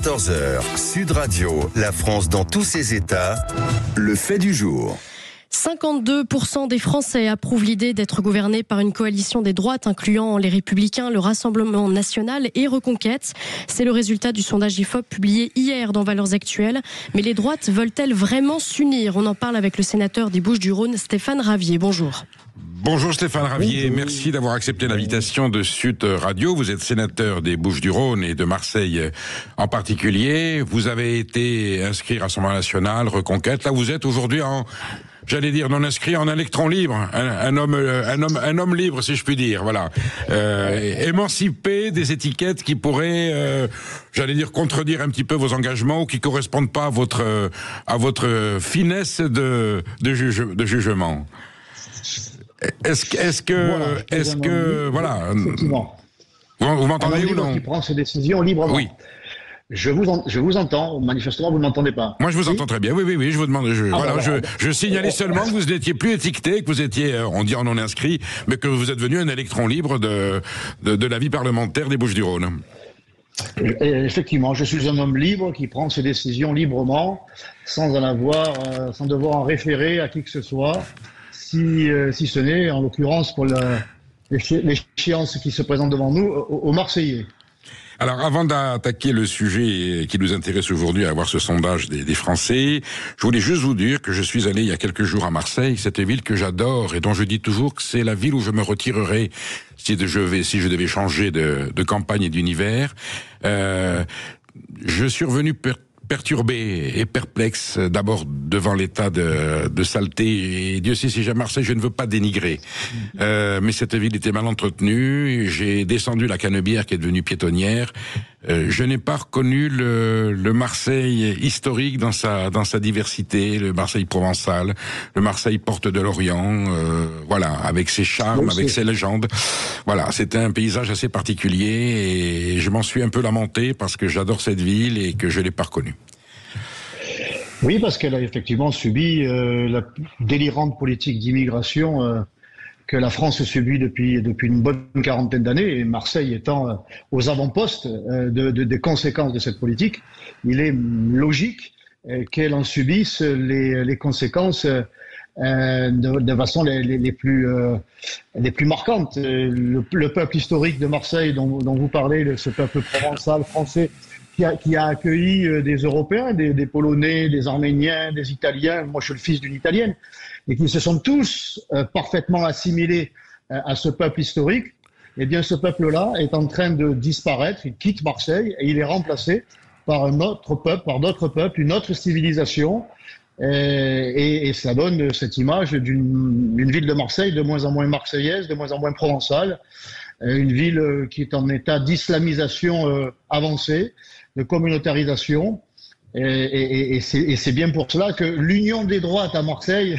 14h, Sud Radio, la France dans tous ses états, le fait du jour. 52% des Français approuvent l'idée d'être gouvernés par une coalition des droites incluant les Républicains, le Rassemblement National et Reconquête. C'est le résultat du sondage IFOP publié hier dans Valeurs Actuelles. Mais les droites veulent-elles vraiment s'unir ? On en parle avec le sénateur des Bouches-du-Rhône, Stéphane Ravier. Bonjour. Bonjour Stéphane Ravier, merci d'avoir accepté l'invitation de Sud Radio. Vous êtes sénateur des Bouches-du-Rhône et de Marseille en particulier. Vous avez été inscrit Rassemblement National, Reconquête. Là, vous êtes aujourd'hui j'allais dire non inscrit, en électron libre, un homme libre, si je puis dire, voilà, émancipé des étiquettes qui pourraient, j'allais dire, contredire un petit peu vos engagements ou qui correspondent pas à votre finesse de jugement. Est-ce que voilà, vous m'entendez ou non ? Qui prend ses décisions librement. Oui. Je vous entends, manifestement vous ne m'entendez pas. Moi je vous entends très bien, oui, je vous demande, je signalais seulement que vous n'étiez plus étiqueté, que vous étiez, on dit en non inscrit, mais que vous êtes devenu un électron libre de la vie parlementaire des Bouches-du-Rhône. Effectivement, je suis un homme libre qui prend ses décisions librement, sans devoir en référer à qui que ce soit, si ce n'est, en l'occurrence, pour l'échéance qui se présente devant nous, aux Marseillais. Alors, avant d'attaquer le sujet qui nous intéresse aujourd'hui, à voir ce sondage des Français, je voulais juste vous dire que je suis allé il y a quelques jours à Marseille, cette ville que j'adore et dont je dis toujours que c'est la ville où je me retirerai si je devais changer de campagne et d'univers. Je suis revenu perturbé et perplexe, d'abord devant l'état de saleté, et Dieu sait si j'ai à Marseille, je ne veux pas dénigrer. Mais cette ville était mal entretenue, j'ai descendu la Canebière qui est devenue piétonnière, je n'ai pas reconnu le Marseille historique dans sa diversité, le Marseille provençal, le Marseille porte de l'Orient, voilà, avec ses charmes, avec ses légendes. Voilà, c'était un paysage assez particulier et je m'en suis un peu lamenté parce que j'adore cette ville et que je l'ai pas reconnue. Oui, parce qu'elle a effectivement subi la délirante politique d'immigration que la France subit depuis une bonne quarantaine d'années, et Marseille étant aux avant-postes des conséquences de cette politique, il est logique qu'elle en subisse les conséquences de façon les plus marquantes. Le peuple historique de Marseille dont vous parlez, ce peuple provençal, français, qui a accueilli des Européens, des Polonais, des Arméniens, des Italiens. Moi, je suis le fils d'une Italienne, et qui se sont tous parfaitement assimilés à ce peuple historique. Eh bien, ce peuple-là est en train de disparaître. Il quitte Marseille et il est remplacé par un autre peuple, par d'autres peuples, une autre civilisation. Et ça donne cette image d'une ville de Marseille de moins en moins marseillaise, de moins en moins provençale. Une ville qui est en état d'islamisation avancée, de communautarisation, et c'est bien pour cela que l'union des droites à Marseille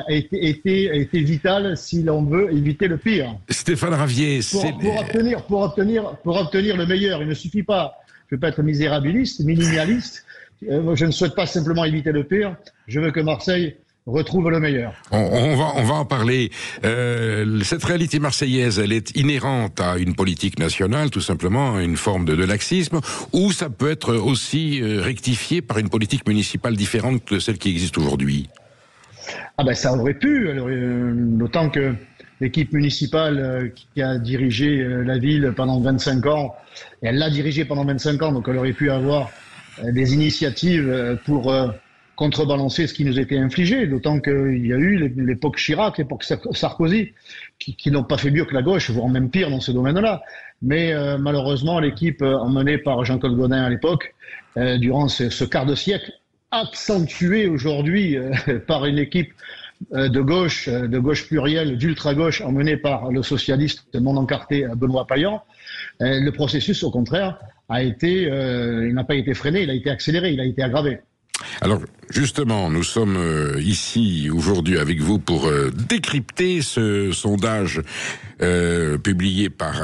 était vitale si l'on veut éviter le pire. Stéphane Ravier, pour obtenir le meilleur, il ne suffit pas, je ne veux pas être misérabiliste, minimaliste, je ne souhaite pas simplement éviter le pire, je veux que Marseille retrouve le meilleur. On va en parler. Cette réalité marseillaise, elle est inhérente à une politique nationale, tout simplement, une forme de laxisme, ou ça peut être aussi rectifié par une politique municipale différente de celle qui existe aujourd'hui. Ah ben ça aurait pu, d'autant que l'équipe municipale qui a dirigé la ville pendant 25 ans, et elle l'a dirigée pendant 25 ans, donc elle aurait pu avoir des initiatives pour contrebalancer ce qui nous était infligé, d'autant qu'il y a eu l'époque Chirac, l'époque Sarkozy, qui n'ont pas fait mieux que la gauche, voire même pire dans ce domaine-là. Mais malheureusement, l'équipe emmenée par Jean-Claude Godin à l'époque, durant ce quart de siècle, accentuée aujourd'hui par une équipe de gauche plurielle, d'ultra-gauche, emmenée par le socialiste non encarté Benoît Payan, le processus, au contraire, il n'a pas été freiné, il a été accéléré, il a été aggravé. Alors, justement, nous sommes ici aujourd'hui avec vous pour décrypter ce sondage publié par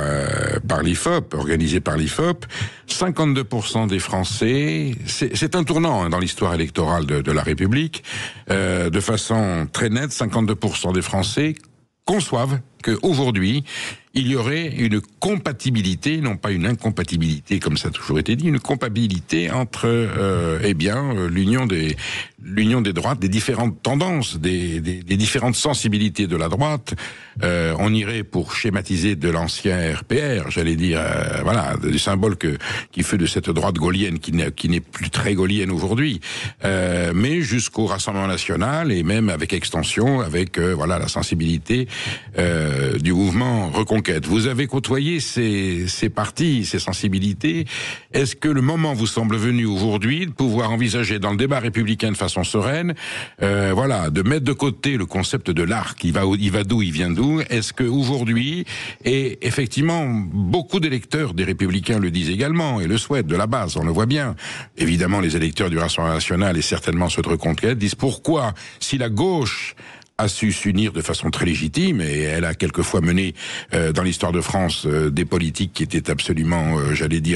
l'IFOP, organisé par l'IFOP. 52% des Français, c'est un tournant dans l'histoire électorale de la République, de façon très nette, 52% des Français conçoivent qu'aujourd'hui, il y aurait une compatibilité, non pas une incompatibilité comme ça a toujours été dit, une compatibilité entre l'union des droites, des différentes tendances, des différentes sensibilités de la droite. On irait pour schématiser de l'ancien RPR, j'allais dire, du symbole qui fait de cette droite gaulienne qui n'est plus très gaulienne aujourd'hui, mais jusqu'au Rassemblement national et même avec extension, avec la sensibilité du mouvement Reconquête. Vous avez côtoyé ces partis, ces sensibilités. Est-ce que le moment vous semble venu aujourd'hui de pouvoir envisager dans le débat républicain de façon sereine, de mettre de côté le concept de l'arc, il va d'où, il vient d'où? Est-ce que aujourd'hui, et effectivement, beaucoup d'électeurs des Républicains le disent également et le souhaitent de la base, on le voit bien. Évidemment, les électeurs du Rassemblement national et certainement ceux de Reconquête disent pourquoi, si la gauche a su s'unir de façon très légitime et elle a quelquefois mené dans l'histoire de France des politiques qui étaient absolument,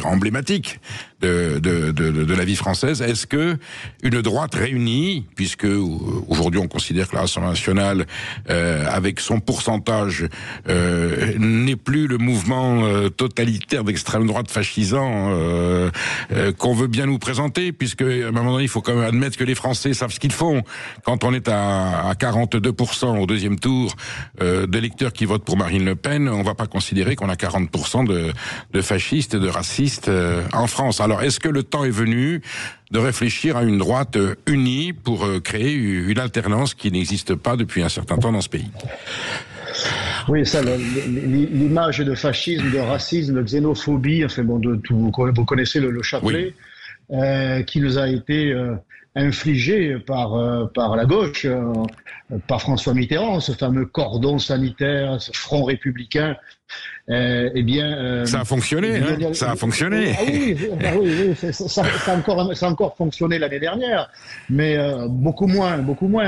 emblématiques de la vie française. Est-ce que une droite réunie, puisque aujourd'hui on considère que le Rassemblement national, avec son pourcentage, n'est plus le mouvement totalitaire d'extrême droite fascisant qu'on veut bien nous présenter, puisque à un moment donné il faut quand même admettre que les Français savent ce qu'ils font. Quand on est à 42% au deuxième tour d'électeurs qui votent pour Marine Le Pen, on ne va pas considérer qu'on a 40% de fascistes et de racistes en France. Alors, est-ce que le temps est venu de réfléchir à une droite unie pour créer une alternance qui n'existe pas depuis un certain temps dans ce pays? Oui, ça, l'image de fascisme, de racisme, de xénophobie, vous connaissez le chapelet, qui nous a été infligé par la gauche, par François Mitterrand, ce fameux cordon sanitaire, ce front républicain. Ça a fonctionné, ça a fonctionné. Oui, ça a encore fonctionné l'année dernière, mais beaucoup moins.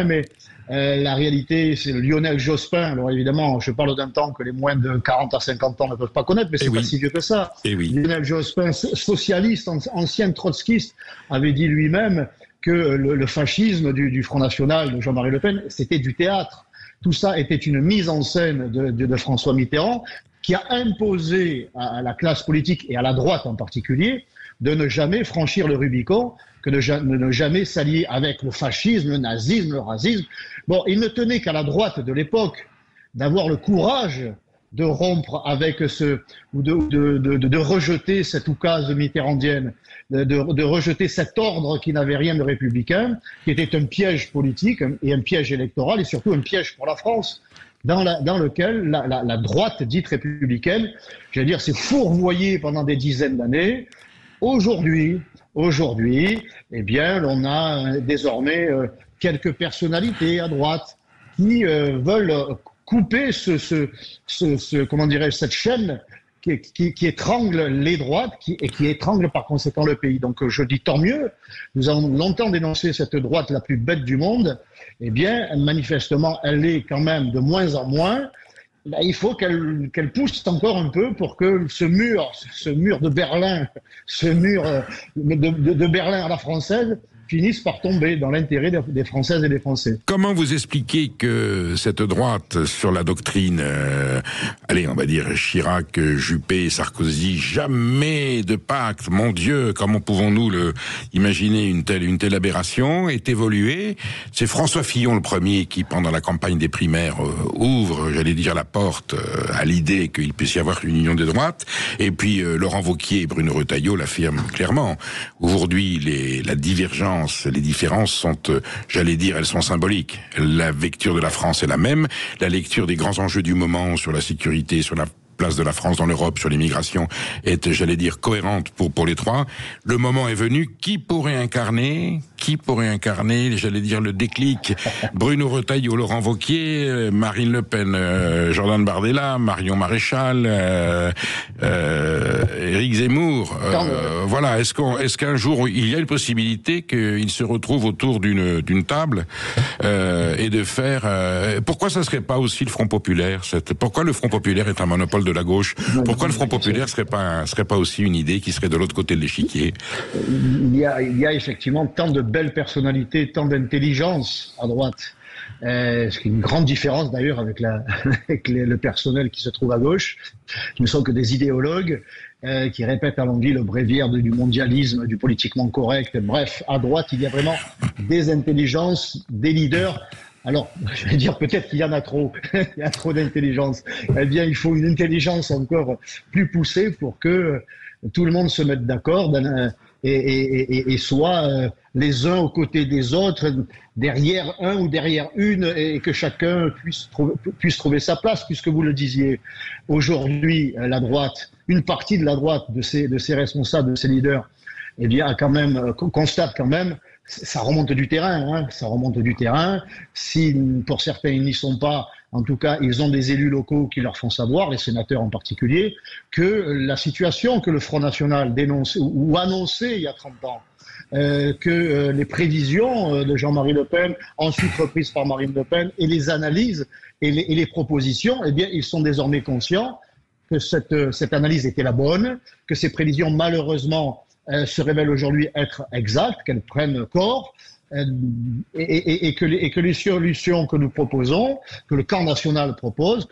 Mais la réalité, c'est le Lionel Jospin. Alors évidemment, je parle d'un temps que les moins de 40 à 50 ans ne peuvent pas connaître, mais c'est pas si vieux que ça. Lionel Jospin, socialiste, ancien trotskiste, avait dit lui-même que le fascisme du Front National de Jean-Marie Le Pen, c'était du théâtre. Tout ça était une mise en scène de François Mitterrand qui a imposé à la classe politique et à la droite en particulier de ne jamais franchir le Rubicon, de ne jamais s'allier avec le fascisme, le nazisme, le racisme. Bon, il ne tenait qu'à la droite de l'époque d'avoir le courage de rompre avec de rejeter cette oukase mitterrandienne, de rejeter cet ordre qui n'avait rien de républicain, qui était un piège politique et un piège électoral et surtout un piège pour la France, dans lequel la droite dite républicaine, j'allais dire, s'est fourvoyée pendant des dizaines d'années. Aujourd'hui, on a désormais quelques personnalités à droite qui veulent couper cette chaîne qui étrangle les droites et qui étrangle par conséquent le pays. Donc je dis tant mieux. Nous avons longtemps dénoncé cette droite la plus bête du monde. Manifestement, elle est quand même de moins en moins. Il faut qu'elle pousse encore un peu pour que ce mur de Berlin, de Berlin à la française, finissent par tomber dans l'intérêt des Françaises et des Français. Comment vous expliquez que cette droite sur la doctrine, on va dire Chirac, Juppé, Sarkozy, jamais de pacte, mon Dieu, comment pouvons-nous imaginer une telle aberration, est évoluée? C'est François Fillon le premier qui, pendant la campagne des primaires, ouvre, la porte à l'idée qu'il puisse y avoir une union des droites, et puis Laurent Wauquiez et Bruno Retailleau l'affirment clairement. Aujourd'hui, les différences sont, elles sont symboliques. La lecture de la France est la même. La lecture des grands enjeux du moment sur la sécurité, sur la place de la France dans l'Europe, sur l'immigration, est, cohérente pour les trois. Le moment est venu. Qui pourrait incarner, le déclic? Bruno Retailleau, Laurent Wauquiez, Marine Le Pen, Jordan Bardella, Marion Maréchal, Éric Zemmour. Est-ce qu'un jour il y a une possibilité qu'ils se retrouvent autour d'une table et de faire? Pourquoi ça serait pas aussi le Front populaire? Pourquoi le Front populaire est un monopole de la gauche? Pourquoi le Front populaire serait pas aussi une idée qui serait de l'autre côté de l'échiquier? Il y a effectivement tant de belles personnalités, tant d'intelligence à droite. ce qui est une grande différence d'ailleurs avec le personnel qui se trouve à gauche, qui ne sont que des idéologues, qui répètent à l'envi le bréviaire du mondialisme, du politiquement correct. Bref, à droite, il y a vraiment des intelligences, des leaders. Alors, je vais dire peut-être qu'il y en a trop, il y a trop d'intelligence. Eh bien, il faut une intelligence encore plus poussée pour que tout le monde se mette d'accord et soit les uns aux côtés des autres, derrière un ou derrière une, et que chacun puisse trouver sa place, puisque vous le disiez. Aujourd'hui, la droite, une partie de la droite, de ces responsables, de ces leaders, eh bien, constate quand même, ça remonte du terrain, ça remonte du terrain. Si pour certains ils n'y sont pas, en tout cas ils ont des élus locaux qui leur font savoir, les sénateurs en particulier, que la situation que le Front National dénonçait ou annonçait il y a 30 ans, que les prévisions de Jean-Marie Le Pen, ensuite reprises par Marine Le Pen, et les analyses et les propositions, eh bien ils sont désormais conscients que cette analyse était la bonne, que ces prévisions malheureusement se révèlent aujourd'hui être exactes, qu'elles prennent corps, et que les solutions que nous proposons, que le camp national propose,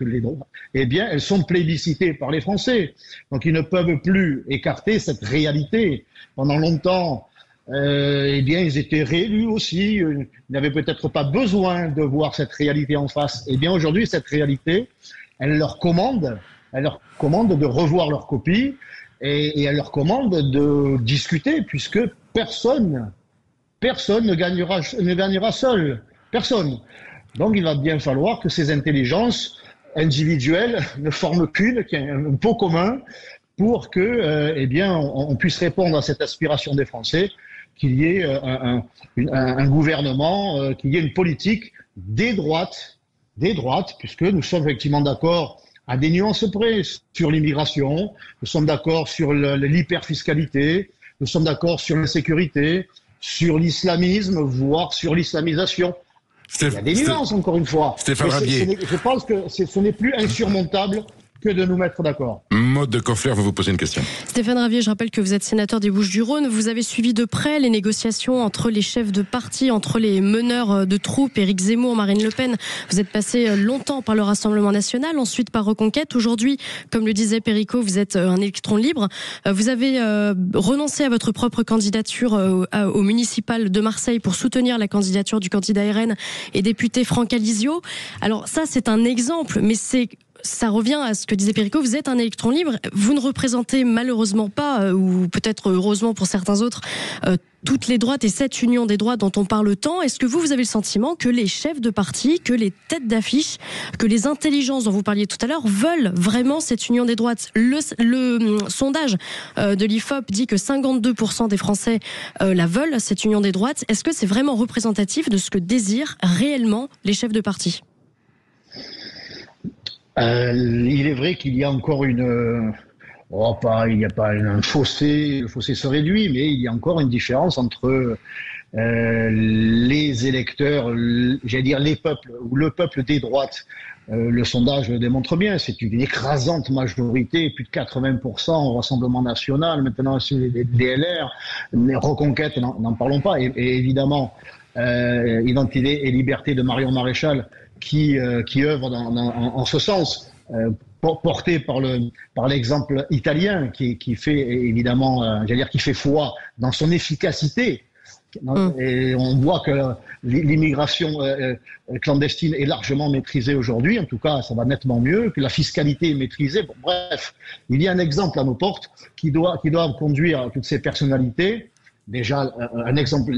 eh bien, elles sont plébiscitées par les Français. Donc, ils ne peuvent plus écarter cette réalité. Pendant longtemps, eh bien, ils étaient réélus aussi. Ils n'avaient peut-être pas besoin de voir cette réalité en face. Eh bien, aujourd'hui, cette réalité, elle leur commande de revoir leur copie. Et elle leur commande de discuter, puisque personne ne gagnera seul. Personne. Donc il va bien falloir que ces intelligences individuelles ne forment qu'une, qu'il y ait un pot commun, pour que, eh bien, on puisse répondre à cette aspiration des Français, qu'il y ait un gouvernement, qu'il y ait une politique des droites, puisque nous sommes effectivement d'accord à des nuances près sur l'immigration, nous sommes d'accord sur l'hyperfiscalité, nous sommes d'accord sur l'insécurité, sur l'islamisme, voire sur l'islamisation. Il y a des nuances, encore une fois. Stéphane Ravier. Je pense que ce n'est plus insurmontable que de nous mettre d'accord. Maud de Corfler va vous poser une question. Stéphane Ravier, je rappelle que vous êtes sénateur des Bouches-du-Rhône. Vous avez suivi de près les négociations entre les chefs de parti, entre les meneurs de troupes, Éric Zemmour, Marine Le Pen. Vous êtes passé longtemps par le Rassemblement National, ensuite par Reconquête. Aujourd'hui, comme le disait Perico, vous êtes un électron libre. Vous avez renoncé à votre propre candidature au municipal de Marseille pour soutenir la candidature du candidat RN et député Franck Alizio. Alors ça, c'est un exemple, mais ça revient à ce que disait Perico, vous êtes un électron libre, vous ne représentez malheureusement pas, ou peut-être heureusement pour certains autres, toutes les droites et cette union des droites dont on parle tant. Est-ce que vous avez le sentiment que les chefs de parti, que les têtes d'affiche, que les intelligences dont vous parliez tout à l'heure veulent vraiment cette union des droites? Le sondage de l'IFOP dit que 52% des Français la veulent, cette union des droites. Est-ce que c'est vraiment représentatif de ce que désirent réellement les chefs de parti? Il est vrai qu'il y a encore il n'y a pas un fossé, le fossé se réduit, mais il y a encore une différence entre les électeurs, j'allais dire les peuples, ou le peuple des droites. Le sondage le démontre bien, c'est une écrasante majorité, plus de 80% au Rassemblement National, maintenant sur les LR, les Reconquêtes, n'en parlons pas, et évidemment, Identité et Liberté de Marion Maréchal, qui œuvre en ce sens, porté par l'exemple italien, qui fait évidemment, qui fait foi dans son efficacité. Et on voit que l'immigration clandestine est largement maîtrisée aujourd'hui, en tout cas ça va nettement mieux, que la fiscalité est maîtrisée. Bon, bref, il y a un exemple à nos portes qui doit conduire toutes ces personnalités, déjà un exemple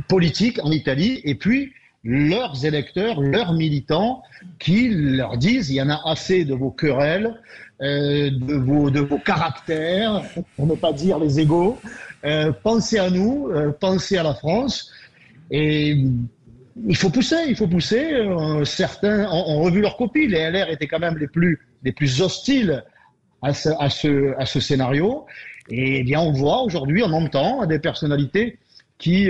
politique en Italie, et puis leurs électeurs, leurs militants, qui leur disent il y en a assez de vos querelles, de vos caractères, pour ne pas dire les égos. Pensez à nous, pensez à la France. Et il faut pousser. Certains ont revu leur copie. Les LR étaient quand même les plus hostiles à ce scénario. Et bien, on voit aujourd'hui, on entend des personnalités qui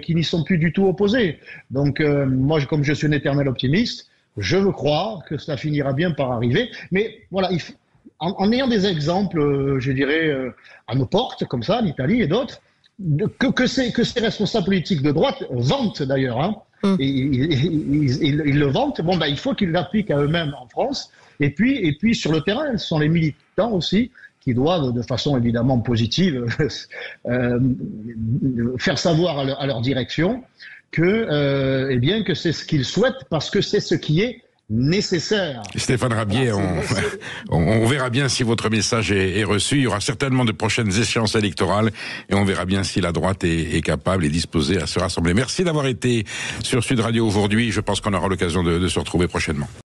n'y sont plus du tout opposés. Donc, moi, comme je suis un éternel optimiste, je veux croire que cela finira bien par arriver. Mais voilà, en ayant des exemples, je dirais, à nos portes, comme ça, l'Italie et d'autres, que ces responsables politiques de droite vantent d'ailleurs, Et ils le vantent. Bon, il faut qu'ils l'appliquent à eux-mêmes en France. Et puis sur le terrain, ce sont les militants aussi qui doivent, de façon évidemment positive, faire savoir à leur direction que c'est ce qu'ils souhaitent, parce que c'est ce qui est nécessaire. Stéphane Rabier, on verra bien si votre message est reçu. Il y aura certainement de prochaines échéances électorales et on verra bien si la droite est capable et disposée à se rassembler. Merci d'avoir été sur Sud Radio aujourd'hui. Je pense qu'on aura l'occasion de se retrouver prochainement.